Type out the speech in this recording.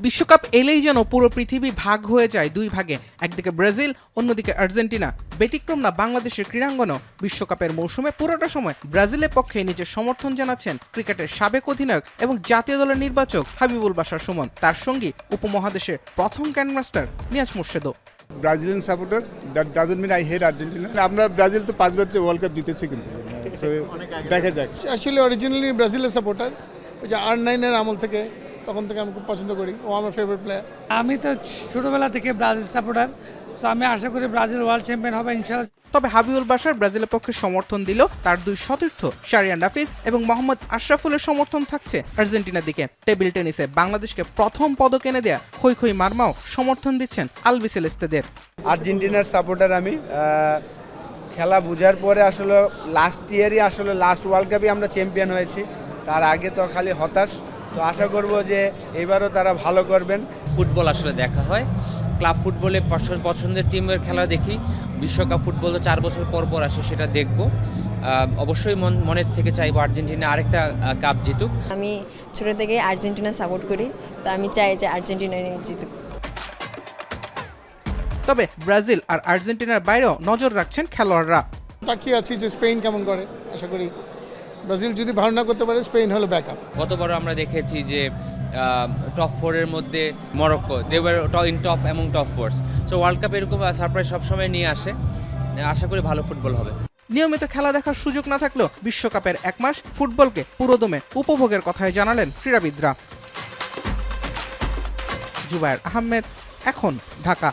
বিশ্বকাপ এলেই যেন পুরো পৃথিবী ভাগ হয়ে যায় দুই ভাগে, একদিকে ব্রাজিল, অন্যদিকে আর্জেন্টিনা। ব্যতিক্রম না বাংলাদেশের ক্রীড়াঙ্গনও। বিশ্বকাপের মৌসুমে পুরোটা সময় ব্রাজিলের পক্ষে নিজের সমর্থন জানাচ্ছেন ক্রিকেটের সাবেক অধিনায়ক এবং জাতীয় দলের নির্বাচক হাবিবুল বাশার সুমন, তার সঙ্গী উপমহাদেশের প্রথম গ্র্যান্ডমাস্টার নিয়াজ মুর্শেদও। Brazilian supporter, that doesn't mean I hate Argentina. আমরা ব্রাজিল তো 5 বার ওয়ার্ল্ড কাপ জিতেছি, কিন্তু দেখা যাক। অ্যাকচুয়ালি অরিজিনালি ব্রাজিলের সাপোর্টার, ওই যে R9-এর আমল থেকে, তখন থেকে আমি খুব পছন্দ করি। ও আমার ফেভারিট প্লেয়ার। আমি তো ছোটবেলা থেকে ব্রাজিল সাপোর্টার, সো আমি আশা করি ব্রাজিল ওয়ার্ল্ড চ্যাম্পিয়ন হবে ইনশাআল্লাহ। তবে হাবিবুল বাশার ব্রাজিলের পক্ষে সমর্থন দিল তার দুই সতীর্থ শাহরিয়ার নাফিস এবং মোহাম্মদ আশরাফুলের সমর্থন থাকছে আর্জেন্টিনার দিকে। টেবিল টেনিসে বাংলাদেশকে প্রথম পদক এনে দেয়া খই খই মারমাও সমর্থন দিচ্ছেন আলবিসেলেস্তেদের। আর্জেন্টিনার সাপোর্টার আমি। খেলা বোঝার পরে আসলে লাস্ট ইয়ারই আসলে লাস্ট ওয়ার্ল্ড কাপে আমরা চ্যাম্পিয়ন হয়েছি, তার আগে তো খালি হতাশ। তো আশা করব যে এবারও তারা ভালো করবেন। ফুটবল আসলে দেখা হয়, ক্লাব ফুটবলে পছন্দের টিমের খেলা দেখি। বিশ্বকাপ ফুটবল তো 4 বছর পর পর আসে, সেটা দেখব। অবশ্যই মনের থেকে চাইবো আর্জেন্টিনা আরেকটা কাপ জিতুক। আমি ছোট থেকে আর্জেন্টিনা সাপোর্ট করি, তো আমি চাই যে আর্জেন্টিনা জিতুক। তবে ব্রাজিল আর আর্জেন্টিনার বাইরেও নজর রাখছেন খেলোয়াড়রা। তাকিয়ে আছি যে স্পেন কেমন করে। আশা করি ব্রাজিল যদি ভালো না করতে পারে, স্পেন হলো ব্যাকআপ। গতবারও আমরা দেখেছি যে টপ 4-এর মধ্যে Morocco, they were in top এবং টপ 4। সো ওয়ার্ল্ড কাপ এরকম সারপ্রাইজ সবসময় নিয়ে আসে। আশা করি ভালো ফুটবল হবে। নিয়মিত খেলা দেখার সুযোগ না থাকলেও বিশ্বকাপের 1 মাস ফুটবলকে পুরোদমে উপভোগের কথাই জানালেন ক্রীড়াবিদরা। জুবায়ের আহমেদ, এখন, ঢাকা।